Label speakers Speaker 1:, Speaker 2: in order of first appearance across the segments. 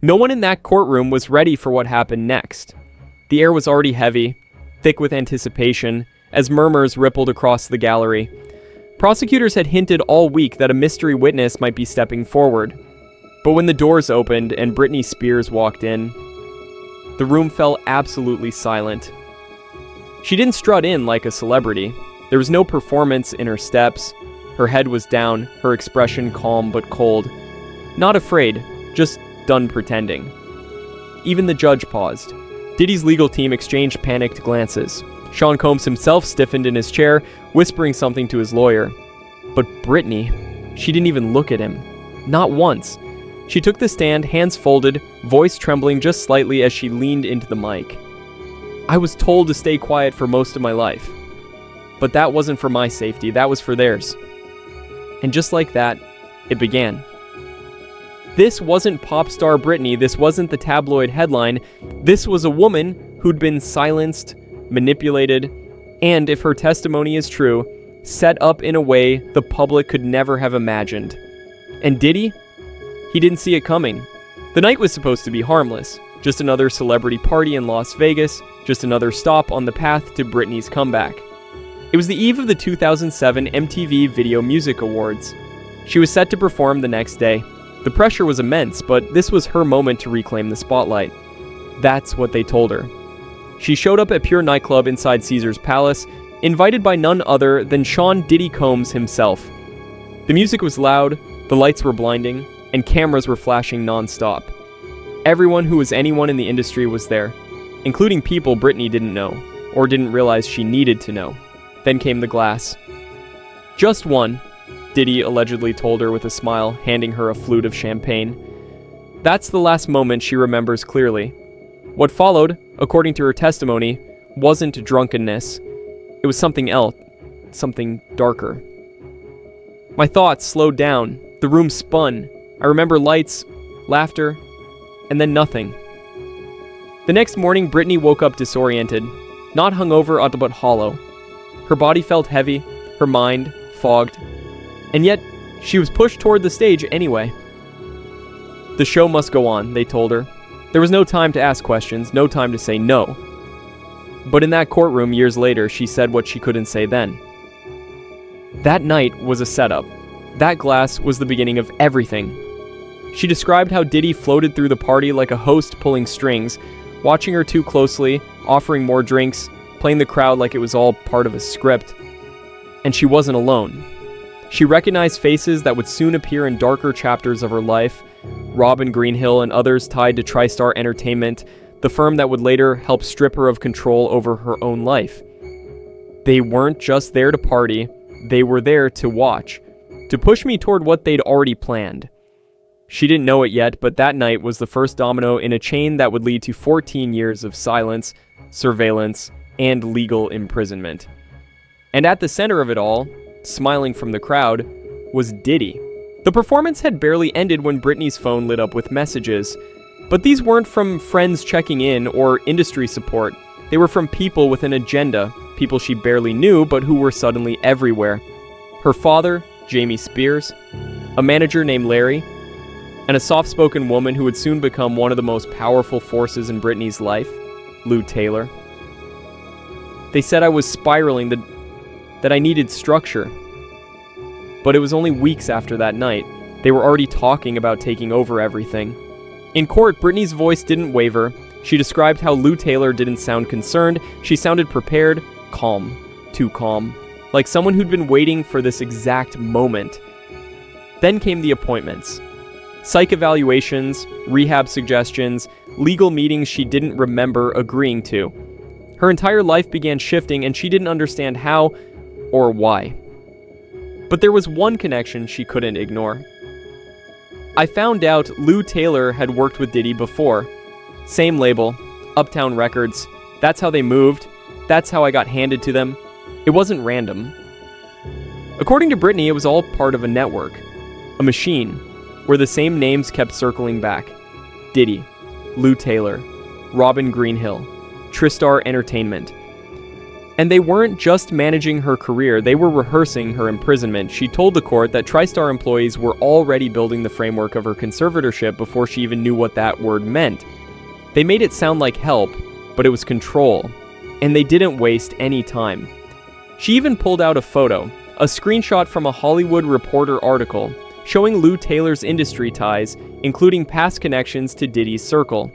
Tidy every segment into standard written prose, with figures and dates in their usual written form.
Speaker 1: No one in that courtroom was ready for what happened next. The air was already heavy, thick with anticipation, as murmurs rippled across the gallery. Prosecutors had hinted all week that a mystery witness might be stepping forward. But when the doors opened and Britney Spears walked in, the room fell absolutely silent. She didn't strut in like a celebrity. There was no performance in her steps. Her head was down, her expression calm but cold. Not afraid, just done pretending. Even the judge paused. Diddy's legal team exchanged panicked glances. Sean Combs himself stiffened in his chair, whispering something to his lawyer. But Britney, she didn't even look at him. Not once. She took the stand, hands folded, voice trembling just slightly as she leaned into the mic. I was told to stay quiet for most of my life. But that wasn't for my safety, that was for theirs. And just like that, it began. This wasn't pop star Britney, this wasn't the tabloid headline. This was a woman who'd been silenced, manipulated, and, if her testimony is true, set up in a way the public could never have imagined. And Diddy? He didn't see it coming. The night was supposed to be harmless. Just another celebrity party in Las Vegas, just another stop on the path to Britney's comeback. It was the eve of the 2007 MTV Video Music Awards. She was set to perform the next day. The pressure was immense, but this was her moment to reclaim the spotlight. That's what they told her. She showed up at Pure Nightclub inside Caesar's Palace, invited by none other than Sean Diddy Combs himself. The music was loud, the lights were blinding, and cameras were flashing non-stop. Everyone who was anyone in the industry was there, including people Britney didn't know, or didn't realize she needed to know. Then came the glass. Just one, Diddy allegedly told her with a smile, handing her a flute of champagne. That's the last moment she remembers clearly. What followed, according to her testimony, wasn't drunkenness. It was something else, something darker. My thoughts slowed down. The room spun. I remember lights, laughter, and then nothing. The next morning, Britney woke up disoriented, not hungover but hollow. Her body felt heavy, her mind fogged, and yet she was pushed toward the stage anyway. The show must go on, they told her. There was no time to ask questions, no time to say no. But in that courtroom years later, she said what she couldn't say then. That night was a setup. That glass was the beginning of everything. She described how Diddy floated through the party like a host pulling strings, watching her too closely, offering more drinks, playing the crowd like it was all part of a script. And she wasn't alone. She recognized faces that would soon appear in darker chapters of her life, Robin Greenhill and others tied to TriStar Entertainment, the firm that would later help strip her of control over her own life. They weren't just there to party, they were there to watch, to push me toward what they'd already planned. She didn't know it yet, but that night was the first domino in a chain that would lead to 14 years of silence, surveillance, and legal imprisonment. And at the center of it all, smiling from the crowd, was Diddy. The performance had barely ended when Britney's phone lit up with messages. But these weren't from friends checking in or industry support. They were from people with an agenda, people she barely knew but who were suddenly everywhere. Her father, Jamie Spears, a manager named Larry, and a soft-spoken woman who would soon become one of the most powerful forces in Britney's life, Lou Taylor. They said I was spiraling, that I needed structure. But it was only weeks after that night. They were already talking about taking over everything. In court, Britney's voice didn't waver. She described how Lou Taylor didn't sound concerned. She sounded prepared, calm, too calm, like someone who'd been waiting for this exact moment. Then came the appointments. Psych evaluations, rehab suggestions, legal meetings she didn't remember agreeing to. Her entire life began shifting and she didn't understand how or why. But there was one connection she couldn't ignore. I found out Lou Taylor had worked with Diddy before. Same label, Uptown Records. That's how they moved. That's how I got handed to them. It wasn't random. According to Britney, it was all part of a network, a machine, where the same names kept circling back. Diddy, Lou Taylor, Robin Greenhill, TriStar Entertainment. And they weren't just managing her career, they were rehearsing her imprisonment. She told the court that TriStar employees were already building the framework of her conservatorship before she even knew what that word meant. They made it sound like help, but it was control. And they didn't waste any time. She even pulled out a photo, a screenshot from a Hollywood Reporter article, showing Lou Taylor's industry ties, including past connections to Diddy's circle.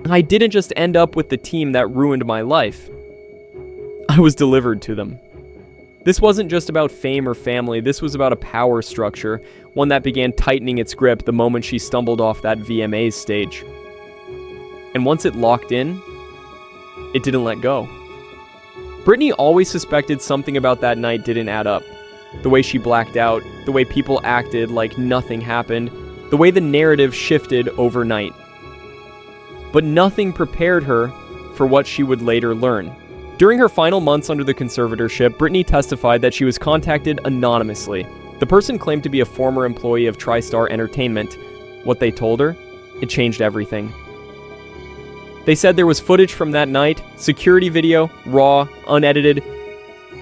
Speaker 1: I didn't just end up with the team that ruined my life. I was delivered to them. This wasn't just about fame or family, this was about a power structure, one that began tightening its grip the moment she stumbled off that VMAs stage. And once it locked in, it didn't let go. Britney always suspected something about that night didn't add up. The way she blacked out, the way people acted like nothing happened, the way the narrative shifted overnight. But nothing prepared her for what she would later learn. During her final months under the conservatorship, Britney testified that she was contacted anonymously. The person claimed to be a former employee of TriStar Entertainment. What they told her, it changed everything. They said there was footage from that night, security video, raw, unedited,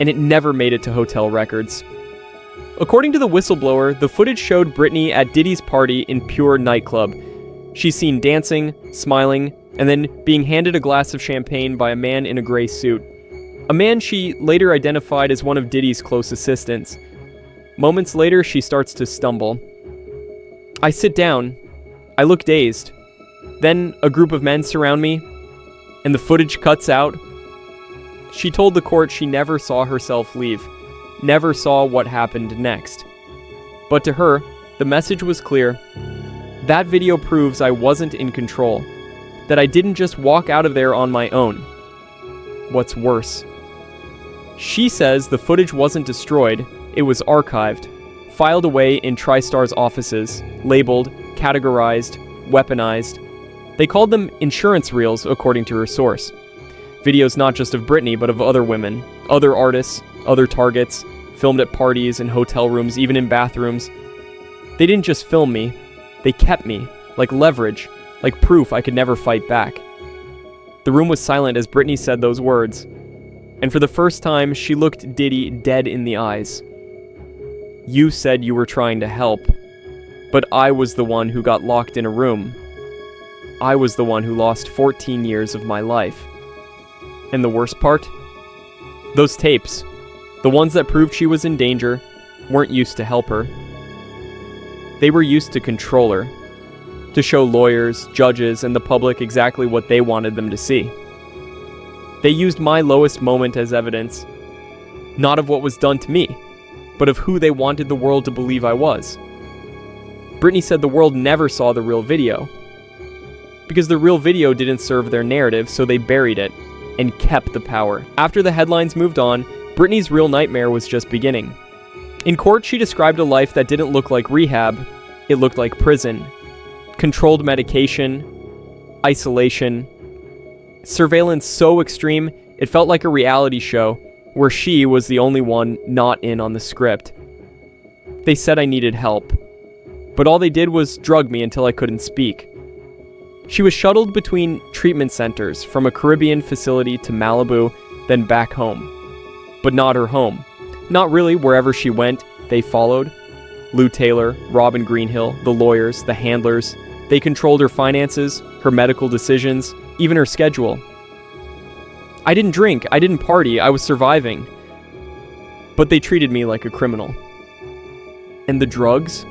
Speaker 1: and it never made it to hotel records. According to the whistleblower, the footage showed Britney at Diddy's party in Pure nightclub. She's seen dancing, smiling, and then being handed a glass of champagne by a man in a gray suit. A man she later identified as one of Diddy's close assistants. Moments later, she starts to stumble. I sit down. I look dazed. Then a group of men surround me, and the footage cuts out. She told the court she never saw herself leave, never saw what happened next. But to her, the message was clear. That video proves I wasn't in control, that I didn't just walk out of there on my own. What's worse? She says the footage wasn't destroyed, it was archived, filed away in TriStar's offices, labeled, categorized, weaponized. They called them insurance reels, according to her source. Videos not just of Britney, but of other women, other artists, other targets, filmed at parties and hotel rooms, even in bathrooms. They didn't just film me, they kept me, like leverage, like proof I could never fight back. The room was silent as Britney said those words, and for the first time, she looked Diddy dead in the eyes. You said you were trying to help, but I was the one who got locked in a room. I was the one who lost 14 years of my life. And the worst part? Those tapes, the ones that proved she was in danger, weren't used to help her. They were used to control her, to show lawyers, judges, and the public exactly what they wanted them to see. They used my lowest moment as evidence, not of what was done to me, but of who they wanted the world to believe I was. Britney said the world never saw the real video, because the real video didn't serve their narrative, so they buried it and kept the power. After the headlines moved on, Britney's real nightmare was just beginning. In court, she described a life that didn't look like rehab, it looked like prison. Controlled medication, isolation, surveillance so extreme, it felt like a reality show where she was the only one not in on the script. They said I needed help, but all they did was drug me until I couldn't speak. She was shuttled between treatment centers, from a Caribbean facility to Malibu, then back home. But not her home. Not really. Wherever she went, they followed. Lou Taylor, Robin Greenhill, the lawyers, the handlers. They controlled her finances, her medical decisions, even her schedule. I didn't drink, I didn't party, I was surviving. But they treated me like a criminal. And the drugs?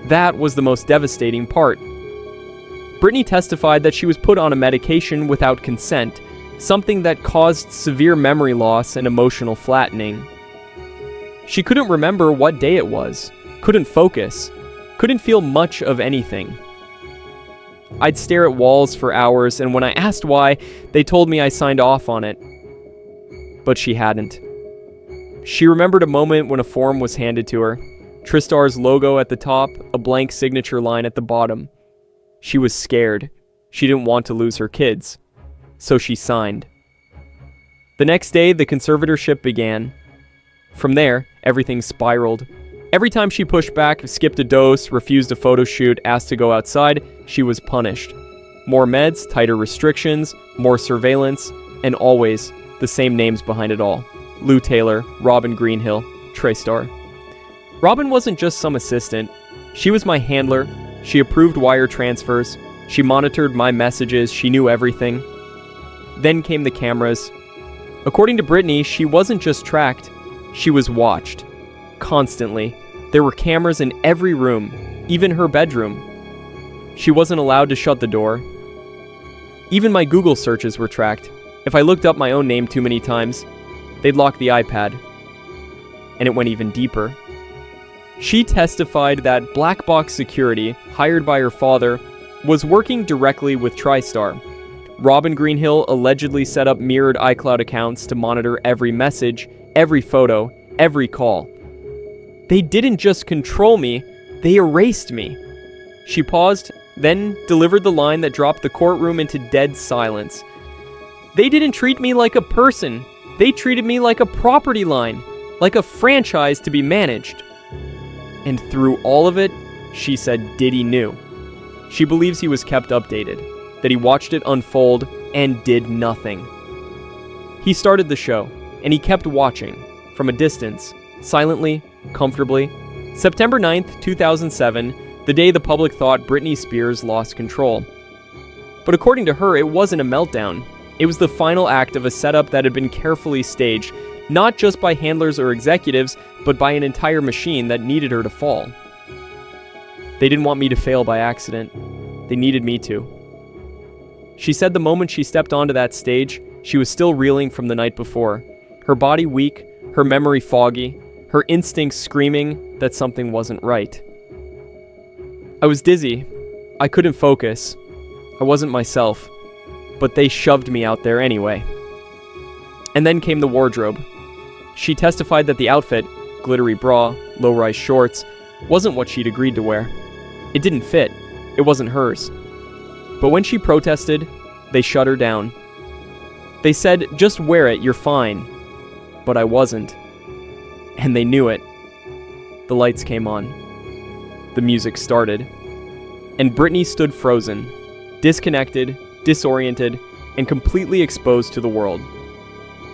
Speaker 1: That was the most devastating part. Britney testified that she was put on a medication without consent, something that caused severe memory loss and emotional flattening. She couldn't remember what day it was, couldn't focus, couldn't feel much of anything. I'd stare at walls for hours, and when I asked why, they told me I signed off on it. But she hadn't. She remembered a moment when a form was handed to her, TriStar's logo at the top, a blank signature line at the bottom. She was scared. She didn't want to lose her kids. So she signed. The next day, the conservatorship began. From there, everything spiraled. Every time she pushed back, skipped a dose, refused a photo shoot, asked to go outside, she was punished. More meds, tighter restrictions, more surveillance, and always the The same names behind it all. Lou Taylor, Robin Greenhill, Traystar. Robin wasn't just some assistant. She was my handler. She approved wire transfers. She monitored my messages. She knew everything. Then came the cameras. According to Britney, she wasn't just tracked. She was watched. Constantly. There were cameras in every room, even her bedroom. She wasn't allowed to shut the door. Even my Google searches were tracked. If I looked up my own name too many times, they'd lock the iPad. And it went even deeper. She testified that black box security, hired by her father, was working directly with TriStar. Robin Greenhill allegedly set up mirrored iCloud accounts to monitor every message, every photo, every call. They didn't just control me, they erased me. She paused, then delivered the line that dropped the courtroom into dead silence. They didn't treat me like a person. They treated me like a property line, like a franchise to be managed. And through all of it, she said Diddy knew. She believes he was kept updated, that he watched it unfold and did nothing. He started the show, and he kept watching, from a distance, silently, comfortably. September 9th, 2007, the day the public thought Britney Spears lost control. But according to her, it wasn't a meltdown. It was the final act of a setup that had been carefully staged, not just by handlers or executives, but by an entire machine that needed her to fall. They didn't want me to fail by accident. They needed me to. She said the moment she stepped onto that stage, she was still reeling from the night before. Her body weak, her memory foggy, her instincts screaming that something wasn't right. I was dizzy. I couldn't focus. I wasn't myself. But they shoved me out there anyway. And then came the wardrobe. She testified that the outfit, glittery bra, low-rise shorts, wasn't what she'd agreed to wear. It didn't fit. It wasn't hers. But when she protested, they shut her down. They said, just wear it, you're fine. But I wasn't. And they knew it. The lights came on. The music started. And Britney stood frozen, disconnected, disoriented, and completely exposed to the world.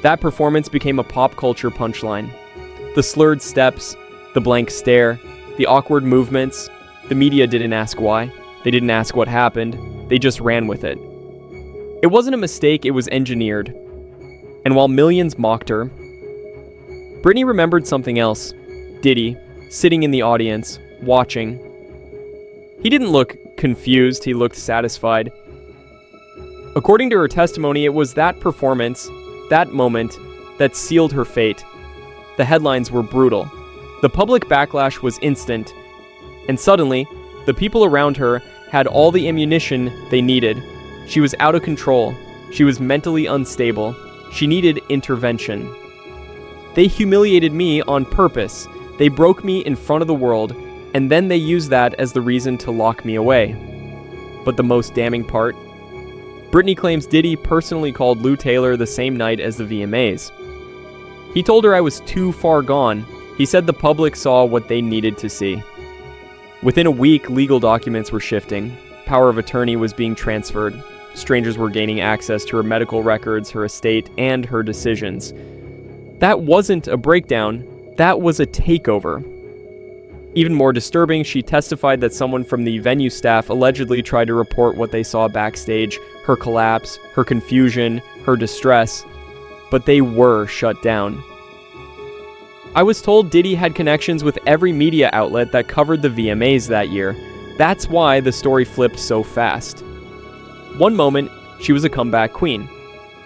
Speaker 1: That performance became a pop culture punchline. The slurred steps, the blank stare, the awkward movements. The media didn't ask why. They didn't ask what happened. They just ran with it. It wasn't a mistake, it was engineered. And while millions mocked her, Britney remembered something else. Diddy, sitting in the audience, watching. He didn't look confused, he looked satisfied. According to her testimony, it was that performance, that moment, that sealed her fate. The headlines were brutal. The public backlash was instant. And suddenly, the people around her had all the ammunition they needed. She was out of control. She was mentally unstable. She needed intervention. They humiliated me on purpose. They broke me in front of the world, and then they used that as the reason to lock me away. But the most damning part? Britney claims Diddy personally called Lou Taylor the same night as the VMAs. He told her I was too far gone. He said the public saw what they needed to see. Within a week, legal documents were shifting. Power of attorney was being transferred. Strangers were gaining access to her medical records, her estate, and her decisions. That wasn't a breakdown. That was a takeover. Even more disturbing, she testified that someone from the venue staff allegedly tried to report what they saw backstage, her collapse, her confusion, her distress, but they were shut down. I was told Diddy had connections with every media outlet that covered the VMAs that year. That's why the story flipped so fast. One moment, she was a comeback queen.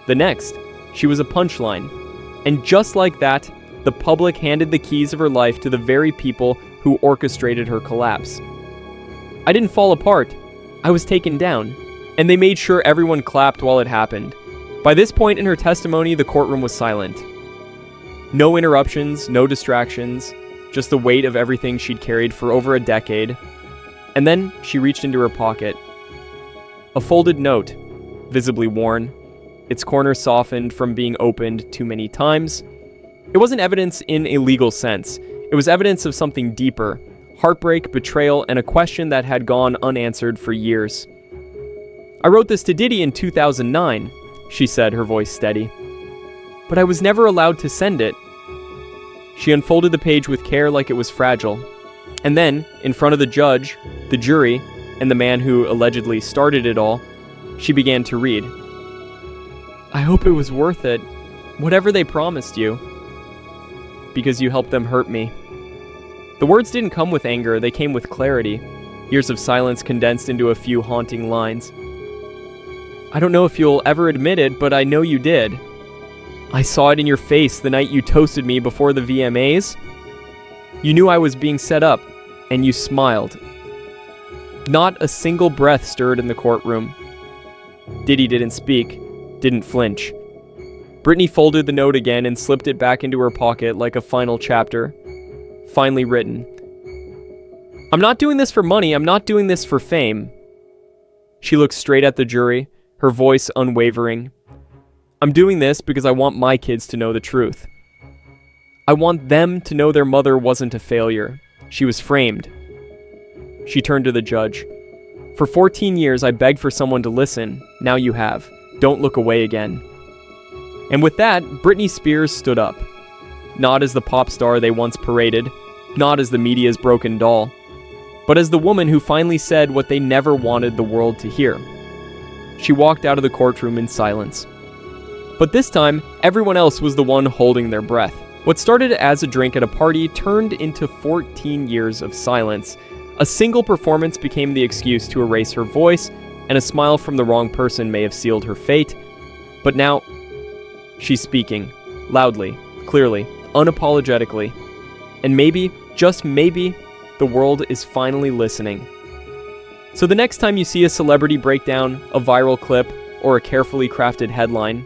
Speaker 1: The next, she was a punchline. And just like that, the public handed the keys of her life to the very people who orchestrated her collapse. I didn't fall apart. I was taken down. And they made sure everyone clapped while it happened. By this point in her testimony, the courtroom was silent. No interruptions, no distractions, just the weight of everything she'd carried for over a decade. And then she reached into her pocket. A folded note, visibly worn, its corner softened from being opened too many times. It wasn't evidence in a legal sense. It was evidence of something deeper, heartbreak, betrayal, and a question that had gone unanswered for years. I wrote this to Diddy in 2009, she said, her voice steady. but I was never allowed to send it." She unfolded the page with care like it was fragile. And then, in front of the judge, the jury, and the man who allegedly started it all, she began to read. "I hope it was worth it, whatever they promised you, because you helped them hurt me." The words didn't come with anger, they came with clarity, years of silence condensed into a few haunting lines. "I don't know if you'll ever admit it, but I know you did. I saw it in your face the night you toasted me before the VMAs. You knew I was being set up, and you smiled." Not a single breath stirred in the courtroom. Diddy didn't speak, didn't flinch. Britney folded the note again and slipped it back into her pocket like a final chapter. Finally written. "I'm not doing this for money, I'm not doing this for fame." She looked straight at the jury, her voice unwavering. "I'm doing this because I want my kids to know the truth. I want them to know their mother wasn't a failure. She was framed." She turned to the judge. "For 14 years I begged for someone to listen. Now you have. Don't look away again." And with that, Britney Spears stood up. Not as the pop star they once paraded, not as the media's broken doll, but as the woman who finally said what they never wanted the world to hear. She walked out of the courtroom in silence. But this time, everyone else was the one holding their breath. What started as a drink at a party turned into 14 years of silence. A single performance became the excuse to erase her voice, and a smile from the wrong person may have sealed her fate. But now, she's speaking, loudly, clearly, unapologetically. And maybe, just maybe, the world is finally listening. So the next time you see a celebrity breakdown, a viral clip, or a carefully crafted headline,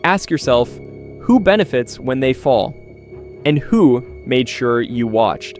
Speaker 1: ask yourself, who benefits when they fall? And who made sure you watched?